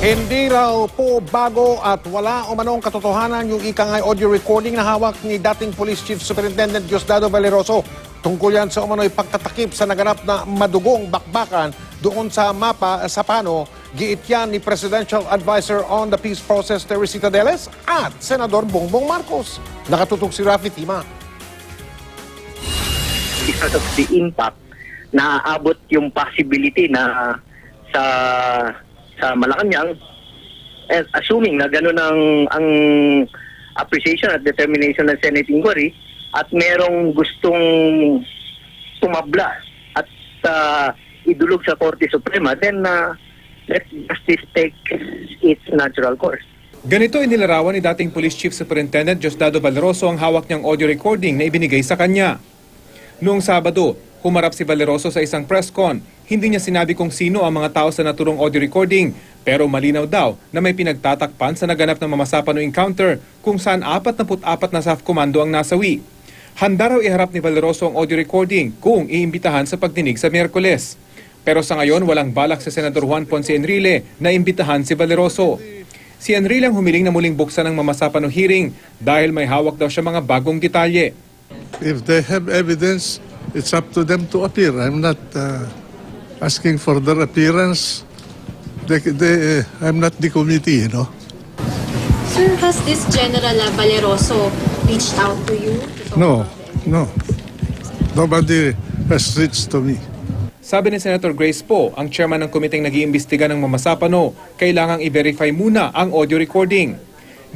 Hindi raw po bago at wala umanong katotohanan yung ikangay audio recording na hawak ni dating Police Chief Superintendent Diosdado Valeroso. Tungkol yan sa umano'y pagtatakip sa naganap na madugong bakbakan doon sa mapa sa Pano. Giit yan ni Presidential Advisor on the Peace Process Teresita Teles at Senador Bongbong Marcos. Nakatutok si Rafi Tima. Because of the impact, naaabot yung possibility na sa Malacanang, and assuming na gano'n ang appreciation at determination ng Senate inquiry at merong gustong tumabla at idulog sa Korte Suprema, then let justice take its natural course. Ganito inilarawan ni dating Police Chief Superintendent Diosdado Valeroso ang hawak niyang audio recording na ibinigay sa kanya. Noong Sabado, humarap si Valeroso sa isang press con. Hindi niya sinabi kung sino ang mga tao sa naturong audio recording, pero malinaw daw na may pinagtatakpan sa naganap ng mamasapano encounter kung saan 44 na SAF komando ang nasawi. Handa raw iharap ni Valeroso ang audio recording kung iimbitahan sa pagdinig sa Miyerkules. Pero sa ngayon, walang balak sa Senador Juan Ponce Enrile na imbitahan si Valeroso. Si Enrile ang humiling na muling buksan ng mamasapano hearing dahil may hawak daw siya mga bagong detalye. If they have evidence, it's up to them to appear. I'm not asking for their appearance. I'm not the committee, you know. Sir, has this General Valeroso reached out to you? No. Nobody has reached to me. Sabi ni Senator Grace Poe, ang chairman ng komiteng nag-iimbestiga ng mamasapano, kailangang i-verify muna ang audio recording.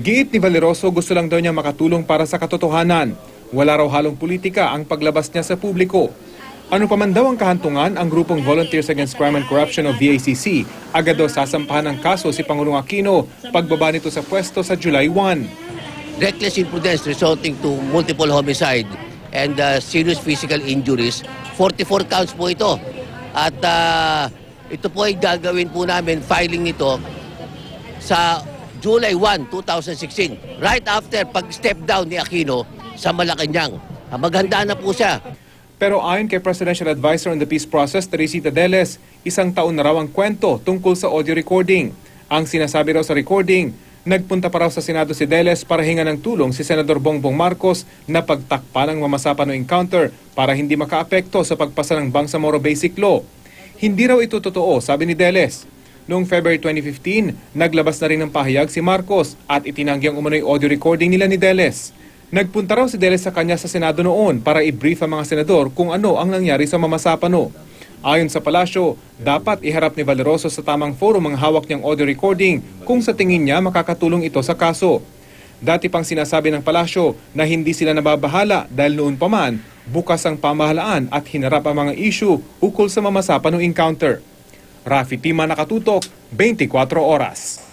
Giit ni Valeroso, gusto lang daw niya makatulong para sa katotohanan. Wala raw halong politika ang paglabas niya sa publiko. Ano pa man daw ang kahantungan, ang grupong Volunteers Against Crime and Corruption o VACC, agad daw sasampahan ng kaso si Pangulong Aquino pagbaba nito sa pwesto sa July 1. Reckless imprudence resulting to multiple homicide and serious physical injuries. 44 counts po ito. At ito po ay gagawin po namin, filing nito sa July 1, 2016. Right after pag-step down ni Aquino sa Malacanang. Maghanda na po siya. Pero ayon kay Presidential Advisor on the Peace Process, Teresita Teles, isang taon na raw ang kwento tungkol sa audio recording. Ang sinasabi raw sa recording, nagpunta pa raw sa Senado si Teles para hinga ng tulong si Senador Bongbong Marcos na pagtakpa ng mamasapano encounter para hindi makaapekto sa pagpasa ng Bangsamoro Basic Law. Hindi raw ito totoo, sabi ni Teles. Noong February 2015, naglabas na rin ng pahayag si Marcos at itinanggi ang umano'y audio recording nila ni Teles. Nagpunta raw si Teles sa kanya sa Senado noon para i-brief ang mga senador kung ano ang nangyari sa mamasapano. Ayon sa palasyo, dapat iharap ni Valeroso sa tamang forum ang hawak niyang audio recording kung sa tingin niya makakatulong ito sa kaso. Dati pang sinasabi ng palasyo na hindi sila nababahala dahil noon pa man, bukas ang pamahalaan at hinarap ang mga issue ukol sa mamasapano encounter. Rafi Tima, nakatutok, 24 oras.